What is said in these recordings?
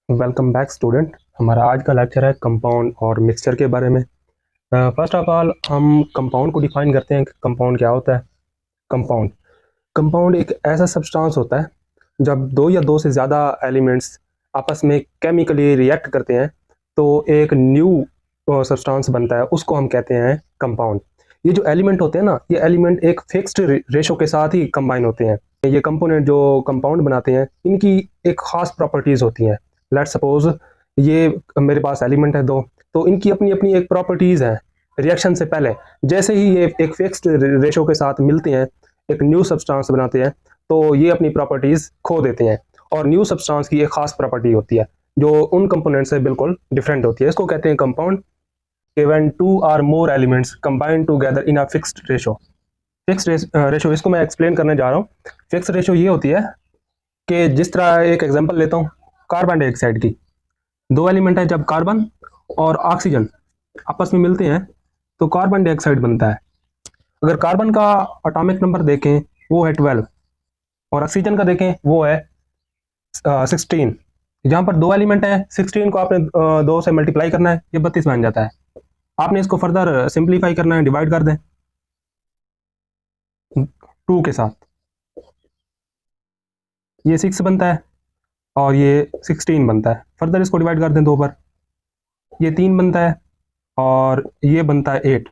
Welcome back student. हमारा आज का लेक्चर है कंपाउंड और मिक्सचर के बारे में। फर्स्ट ऑफ ऑल हम कंपाउंड को डिफाइन करते हैं कि कंपाउंड क्या होता है। कंपाउंड कंपाउंड एक ऐसा सब्सटेंस होता है जब दो या दो से ज़्यादा एलिमेंट्स आपस में केमिकली रिएक्ट करते हैं तो एक न्यू सब्सटेंस बनता है, उसको हम कहते हैं कंपाउंड। ये जो एलिमेंट होते हैं ना, ये एलिमेंट एक फिक्स्ड रेशो के साथ ही कंबाइन होते हैं। ये कंपोनेंट जो कंपाउंड बनाते हैं इनकी एक खास प्रॉपर्टीज़ होती हैं। लेट सपोज ये मेरे पास एलिमेंट है दो, तो इनकी अपनी अपनी एक प्रॉपर्टीज़ है। रिएक्शन से पहले जैसे ही ये एक फिक्स्ड रेशो के साथ मिलते हैं, एक न्यू सब्सटेंस बनाते हैं, तो ये अपनी प्रॉपर्टीज़ खो देते हैं। और न्यू सब्सटेंस की एक खास प्रॉपर्टी होती है जो उन कंपोनेंट से बिल्कुल डिफरेंट होती है। इसको कहते हैं compound. when two or more elements combine together in a fixed ratio। Fixed ratio इसको मैं एक्सप्लेन करने जा रहा हूँ। फिक्स्ड रेशो ये होती है कि जिस तरह एक एग्जांपल लेता हूँ कार्बन डाइऑक्साइड की। दो एलिमेंट है, जब कार्बन और ऑक्सीजन आपस में मिलते हैं तो कार्बन डाइऑक्साइड बनता है। अगर कार्बन का एटॉमिक नंबर देखें वो है 12 और ऑक्सीजन का देखें वो है 16। जहाँ पर दो एलिमेंट है, 16 को आपने दो से मल्टीप्लाई करना है, ये 32 बन जाता है। आपने इसको फर्दर सिंप्लीफाई करना है, डिवाइड कर दें 2 के साथ, ये 6 बनता है और ये 16 बनता है। फर्दर इसको डिवाइड कर दें 2 पर, ये 3 बनता है और ये बनता है 8।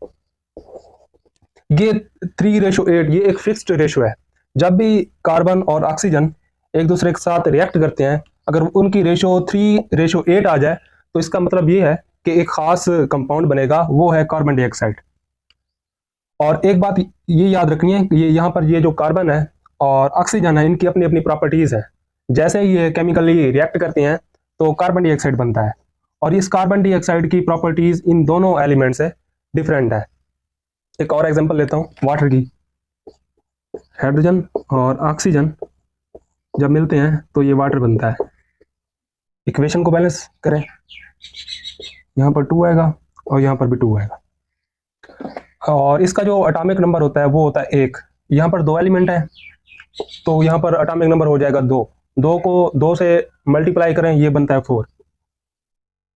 ये 3:8 ये एक फिक्स्ड रेशो है। जब भी कार्बन और ऑक्सीजन एक दूसरे के साथ रिएक्ट करते हैं, अगर उनकी रेशो 3:8 आ जाए तो इसका मतलब ये है कि एक खास कंपाउंड बनेगा, वो है कार्बन डाइऑक्साइड। और एक बात ये याद रखनी है कि ये यहाँ पर ये जो कार्बन है और ऑक्सीजन है, इनकी अपनी अपनी प्रॉपर्टीज़ है। जैसे ही ये केमिकली रिएक्ट करते हैं तो कार्बन डाइऑक्साइड बनता है, और इस कार्बन डाइऑक्साइड की प्रॉपर्टीज़ इन दोनों एलिमेंट से डिफरेंट है। एक और एग्जांपल लेता हूँ वाटर की। हाइड्रोजन और ऑक्सीजन जब मिलते हैं तो ये वाटर बनता है। इक्वेशन को बैलेंस करें, यहाँ पर 2 आएगा और यहाँ पर भी 2 आएगा, और इसका जो एटॉमिक नंबर होता है वो होता है 1। यहाँ पर दो एलिमेंट है तो यहाँ पर एटॉमिक नंबर हो जाएगा 2। 2 को 2 से मल्टीप्लाई करें, ये बनता है 4।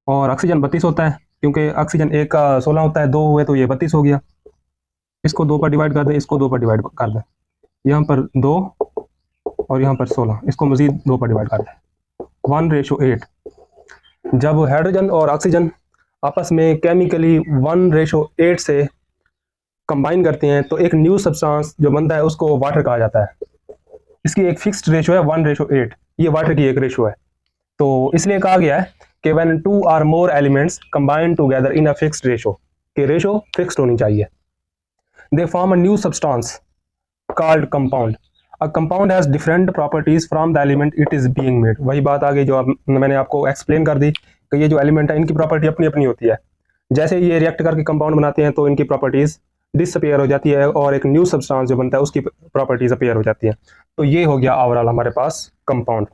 और ऑक्सीजन 32 होता है, क्योंकि ऑक्सीजन 1 का 16 होता है, 2 हुए तो ये 32 हो गया। इसको 2 पर डिवाइड कर दें, इसको 2 पर डिवाइड कर दें, यहाँ पर 2 और यहाँ पर 16, इसको मजीद 2 पर डिवाइड कर दें, 1:8। जब हाइड्रोजन और ऑक्सीजन आपस में केमिकली 1:8 से कंबाइन करते हैं तो एक न्यू सब्सटेंस जो बनता है उसको वाटर कहा जाता है। इसकी एक फिक्स्ड रेशो है 1:8, ये वाटर की एक रेशो है। तो इसलिए कहा गया है कि when two are more elements combine together in a fixed ratio, कि रेशो फिक्स्ड होनी चाहिए, they form a new substance called compound. A compound has different properties from the element it is being made. वही बात आ गई जो मैंने आपको explain कर दी कि ये जो एलिमेंट है इनकी प्रॉपर्टी अपनी अपनी होती है। जैसे ये रिएक्ट करके कंपाउंड बनाते हैं तो इनकी प्रॉपर्टीज डिसअपियर हो जाती है और एक न्यू सब्सटेंस जो बनता है उसकी प्रॉपर्टीज अपीयर हो जाती है। तो ये हो गया ओवरऑल हमारे पास कंपाउंड।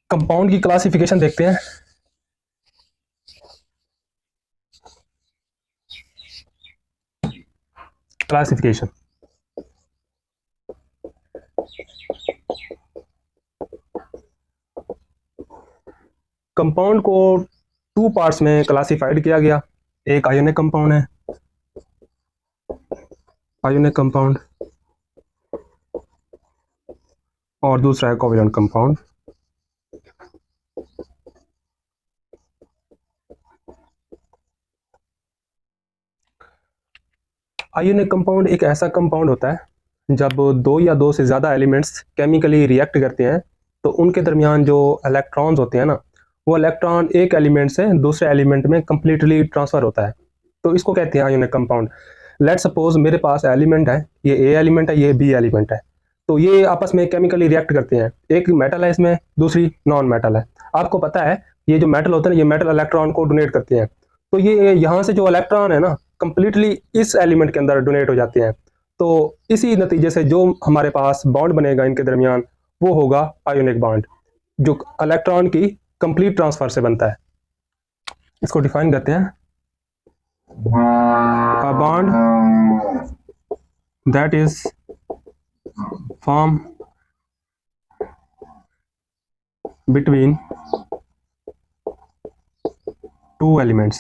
कंपाउंड की क्लासिफिकेशन देखते हैं। क्लासिफिकेशन कंपाउंड को 2 पार्ट्स में क्लासिफाइड किया गया। एक आयोनिक कंपाउंड है, आयोनिक कंपाउंड, और दूसरा है कोवेलेंट कंपाउंड। आयोनिक कंपाउंड एक ऐसा कंपाउंड होता है जब दो या दो से ज़्यादा एलिमेंट्स केमिकली रिएक्ट करते हैं तो उनके दरमियान जो इलेक्ट्रॉन्स होते हैं ना, वो इलेक्ट्रॉन एक एलिमेंट से दूसरे एलिमेंट में कंप्लीटली ट्रांसफ़र होता है, तो इसको कहते हैं आयोनिक कंपाउंड। लेट सपोज मेरे पास एलिमेंट है, ये ए एलिमेंट है, ये बी एलिमेंट है, तो ये आपस में केमिकली रिएक्ट करते हैं। एक मेटल है इसमें, दूसरी नॉन मेटल है। आपको पता है ये जो मेटल होते हैं ये मेटल इलेक्ट्रॉन को डोनेट करते हैं, तो ये यहाँ से जो इलेक्ट्रॉन है ना कंप्लीटली इस एलिमेंट के अंदर डोनेट हो जाते हैं। तो इसी नतीजे से जो हमारे पास बॉन्ड बनेगा इनके दरमियान वो होगा आयोनिक बॉन्ड, जो इलेक्ट्रॉन की कंप्लीट ट्रांसफर से बनता है। इसको डिफाइन करते हैं, a bond that is formed between two elements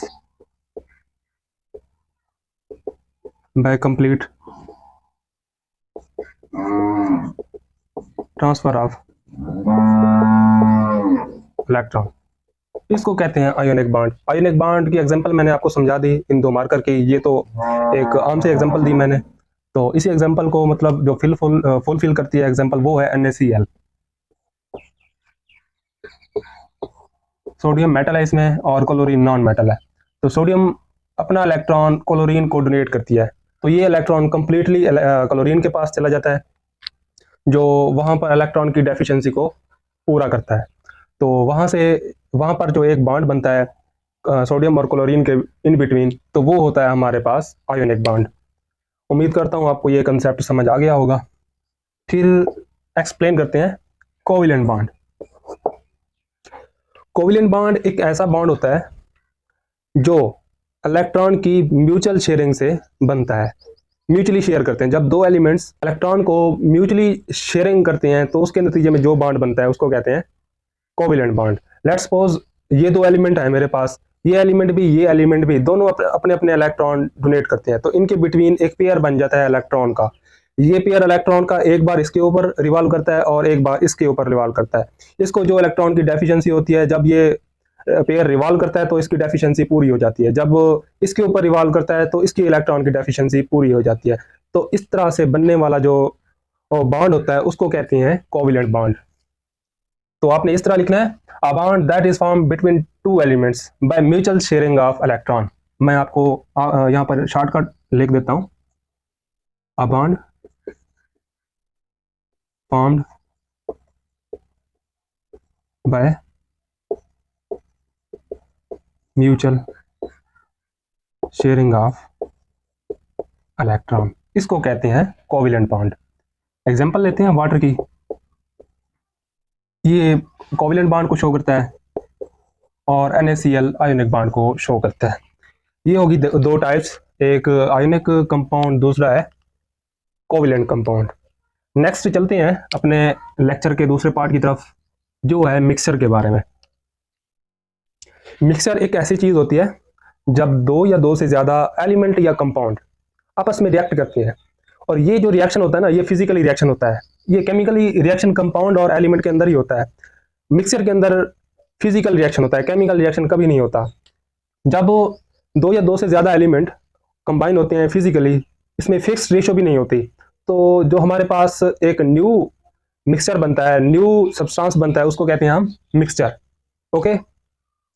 by complete transfer of electron. इसको कहते हैं आयोनिक बॉन्ड। आयोनिक बॉन्ड की एग्जांपल मैंने आपको समझा दी इन 2 मार्कर की। ये तो एक आम से एग्जांपल दी मैंने, तो इसी एग्जांपल को मतलब जो फुलफिल करती है एग्जांपल वो है NaCl। सोडियम मेटल है इसमें और क्लोरीन नॉन मेटल है। तो सोडियम अपना इलेक्ट्रॉन क्लोरीन को डोनेट करती है, तो ये इलेक्ट्रॉन कंप्लीटली क्लोरीन के पास चला जाता है, जो वहाँ पर इलेक्ट्रॉन की डेफिशिएंसी को पूरा करता है। तो वहाँ पर जो एक बॉन्ड बनता है सोडियम और क्लोरीन के इन बिटवीन, तो वो होता है हमारे पास आयोनिक बॉन्ड। उम्मीद करता हूँ आपको ये कंसेप्ट समझ आ गया होगा। फिर एक्सप्लेन करते हैं कोवेलेंट बॉन्ड। कोवेलेंट बॉन्ड एक ऐसा बॉन्ड होता है जो इलेक्ट्रॉन की म्यूचुअल शेयरिंग से बनता है। म्यूचुअली शेयर करते हैं, जब 2 एलिमेंट्स इलेक्ट्रॉन को म्यूचुअली शेयरिंग करते हैं तो उसके नतीजे में जो बॉन्ड बनता है उसको कहते हैं कोवेलेंट बॉन्ड। लेट्स सपोज ये 2 एलिमेंट है मेरे पास, ये एलिमेंट भी दोनों अपने अपने इलेक्ट्रॉन डोनेट करते हैं, तो इनके बिटवीन एक पेयर बन जाता है इलेक्ट्रॉन का। ये पेयर इलेक्ट्रॉन का एक बार इसके ऊपर रिवॉल्व करता है और एक बार इसके ऊपर रिवॉल्व करता है। इसको जो इलेक्ट्रॉन की डेफिशिएंसी होती है, जब ये पेयर रिवॉल्व करता है तो इसकी डेफिशिएंसी पूरी हो जाती है, जब इसके ऊपर रिवॉल्व करता है तो इसकी इलेक्ट्रॉन की डेफिशिएंसी पूरी हो जाती है। तो इस तरह से बनने वाला जो बॉन्ड होता है उसको कहते हैं कोवेलेंट बॉन्ड। तो आपने इस तरह लिखना है, a bond that is form between 2 elements by mutual sharing of electron. मैं आपको यहाँ पर शॉर्टकट लिख देता हूँ, a bond formed by mutual sharing of electron, इसको कहते हैं कोवेलेंट बॉन्ड। एग्जांपल लेते हैं वाटर की। ये कोवेलेंट बॉन्ड को शो करता है और NaCl आयोनिक बॉन्ड को शो करता है। ये होगी 2 टाइप्स, एक आयोनिक कंपाउंड, दूसरा है कोवेलेंट कंपाउंड। नेक्स्ट चलते हैं अपने लेक्चर के दूसरे पार्ट की तरफ, जो है मिक्सचर के बारे में। मिक्सचर एक ऐसी चीज होती है जब 2 या 2 से ज्यादा एलिमेंट या कंपाउंड आपस में रिएक्ट करते हैं, और ये जो रिएक्शन होता है ना, ये फिजिकली रिएक्शन होता है। ये केमिकली रिएक्शन कंपाउंड और एलिमेंट के अंदर ही होता है। मिक्सचर के अंदर फिजिकल रिएक्शन होता है, केमिकल रिएक्शन कभी नहीं होता। जब 2 या 2 से ज्यादा एलिमेंट कंबाइन होते हैं फिजिकली, इसमें फिक्स्ड रेशो भी नहीं होती, तो जो हमारे पास एक न्यू मिक्सचर बनता है, न्यू सब्सटेंस बनता है, उसको कहते हैं हम मिक्सचर। ओके,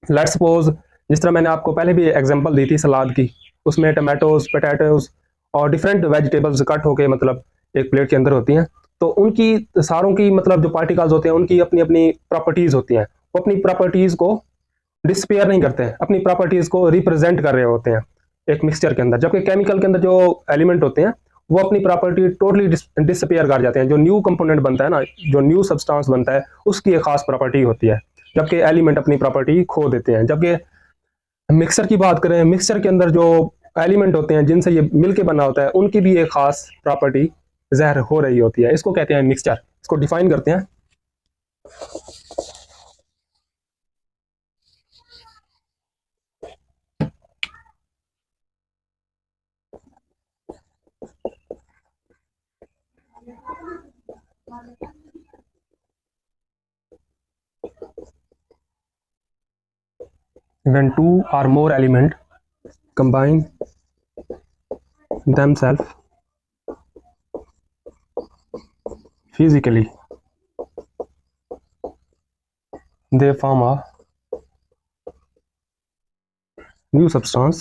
लेट्स सपोज जिस तरह मैंने आपको पहले भी एग्जांपल दी थी सलाद की, उसमें टमाटोज, पोटैटोज और डिफरेंट वेजिटेबल्स कट होके मतलब एक प्लेट के अंदर होती हैं, तो उनकी सारों की मतलब जो पार्टिकल्स होते हैं उनकी अपनी अपनी प्रॉपर्टीज होती हैं। वो अपनी प्रॉपर्टीज को डिस्पेयर नहीं करते हैं, अपनी प्रॉपर्टीज को रिप्रेजेंट कर रहे होते हैं एक मिक्सचर के अंदर। जबकि केमिकल के अंदर जो एलिमेंट होते हैं वो अपनी प्रॉपर्टी टोटली डिसअपियर कर जाते हैं। जो न्यू कंपोनेंट बनता है ना, जो न्यू सब्सटेंस बनता है, उसकी एक खास प्रॉपर्टी होती है, जबकि एलिमेंट अपनी प्रॉपर्टी खो देते हैं। जबकि मिक्सचर की बात करें, मिक्सचर के अंदर जो एलिमेंट होते हैं जिनसे ये मिलके बना होता है, उनकी भी एक खास प्रॉपर्टी ज़ाहिर हो रही होती है। इसको कहते हैं मिक्सचर। इसको डिफाइन करते हैं। When 2 or more elements combine themselves physically, they form a new substance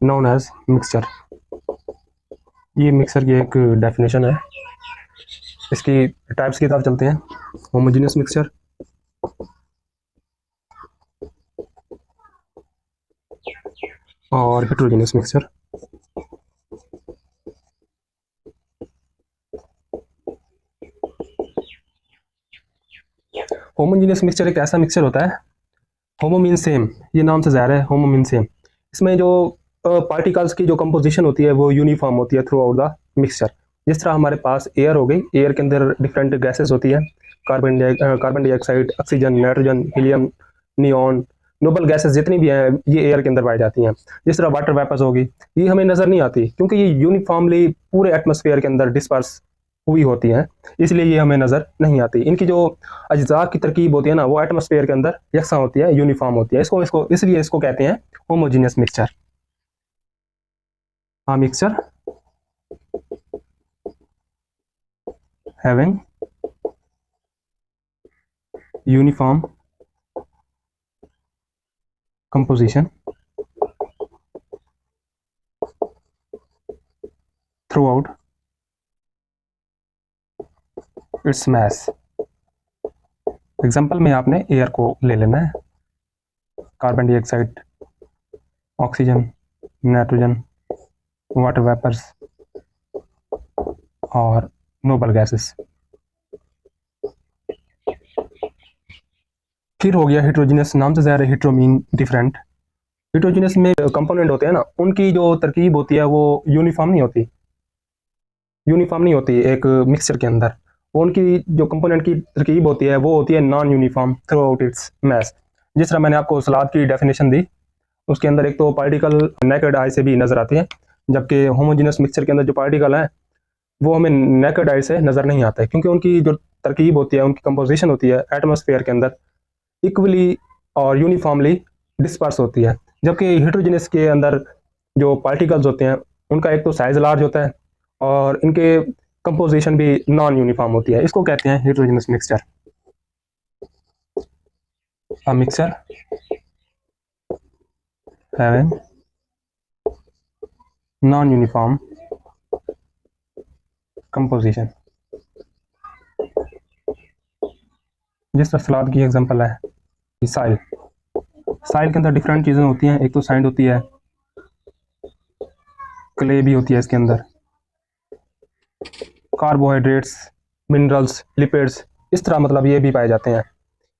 known as mixture। ये मिक्सचर की एक डेफिनेशन है। इसकी टाइप्स की तरफ चलते हैं। होमोजेनियस मिक्सचर, और हेटेरोजेनियस मिक्सचर। होमोजेनियस मिक्सचर एक ऐसा मिक्सचर होता है, होमो मीन सेम, ये नाम से ज़ाहिर है, होमो मीन सेम। इसमें जो पार्टिकल्स की जो कंपोजिशन होती है वो यूनिफॉर्म होती है थ्रू आउट द मिक्सचर। जिस तरह हमारे पास एयर हो गई, एयर के अंदर डिफरेंट गैसेस होती है, carbon dioxide, oxygen, nitrogen, helium, neon, noble gases जितनी भी हैं ये एयर के अंदर पाई जाती हैं। जिस तरह वाटर वेपर्स होगी, ये हमें नज़र नहीं आती क्योंकि ये यूनिफॉर्मली पूरे एटमॉस्फेयर के अंदर डिस्पर्स हुई होती हैं, इसलिए ये हमें नज़र नहीं आती। इनकी जो अज्जा की तरकीब होती है ना, वो एटमॉस्फेयर के अंदर यकसा होती है, यूनिफॉर्म होती है। इसको इसको इसलिए इसको कहते हैं होमोजीनियस मिक्सचर। हाँ, mixture having uniform composition throughout its mass। Example में आपने एयर को ले लेना है, carbon dioxide, oxygen, nitrogen, water vapours और नोबल गैसेस। फिर हो गया हेट्रोजीनियस, नाम से ज़ाहिर है हेट्रो मीन डिफरेंट। हेट्रोजीनियस में कंपोनेंट होते हैं ना, उनकी जो तरकीब होती है वो यूनिफॉर्म नहीं होती, एक मिक्सचर के अंदर। वो उनकी जो कंपोनेंट की तरकीब होती है वो होती है non uniform throughout its mass. जिस तरह मैंने आपको सलाद की डेफिनेशन दी, उसके अंदर एक तो पार्टिकल नेकेड आई से भी नज़र आते हैं, जबकि होमोजीनियस मिक्सचर के अंदर जो पार्टिकल हैं वो हमें नेकेड आई से नज़र नहीं आता है, क्योंकि उनकी जो तरकीब होती है, उनकी कंपोजिशन होती है एटमॉस्फेयर के अंदर इक्वली और यूनिफॉर्मली डिस्पर्स होती है। जबकि हेट्रोजीनियस के अंदर जो पार्टिकल्स होते हैं उनका एक तो साइज लार्ज होता है और इनके कंपोजिशन भी नॉन यूनिफॉर्म होती है। इसको कहते हैं heterogeneous mixture. A mixture having non uniform composition. जिस तरह सलाद की एग्जांपल है साइल के अंदर डिफरेंट चीज़ें होती हैं, एक तो सैंड होती है, क्ले भी होती है इसके अंदर, कार्बोहाइड्रेट्स, मिनरल्स, लिपिड्स, इस तरह मतलब ये भी पाए जाते हैं।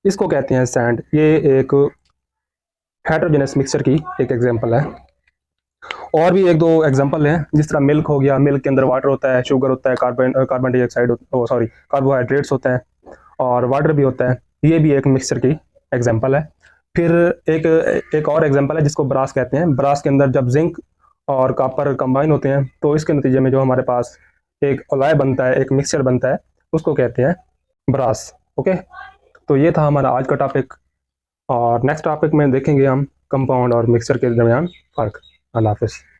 इसको कहते हैं सैंड। ये एक हेट्रोजेनस मिक्सचर की एक एग्जांपल है। और भी एक दो एग्जांपल हैं, जिस तरह मिल्क हो गया, मिल्क के अंदर वाटर होता है, शुगर होता है, कार्बन डाइऑक्साइड सॉरी कार्बोहाइड्रेट्स होता है और वाटर भी होता है। ये भी एक मिक्सचर की एग्जांपल है। फिर एक और एग्जांपल है जिसको ब्रास कहते हैं। ब्रास के अंदर जब जिंक और कॉपर कंबाइन होते हैं तो इसके नतीजे में जो हमारे पास एक अलॉय बनता है, एक मिक्सचर बनता है, उसको कहते हैं ब्रास। ओके, तो ये था हमारा आज का टॉपिक, और नेक्स्ट टॉपिक में देखेंगे हम कंपाउंड और मिक्सचर के दरमियान फ़र्क। अल्लाह हाफ़िज़।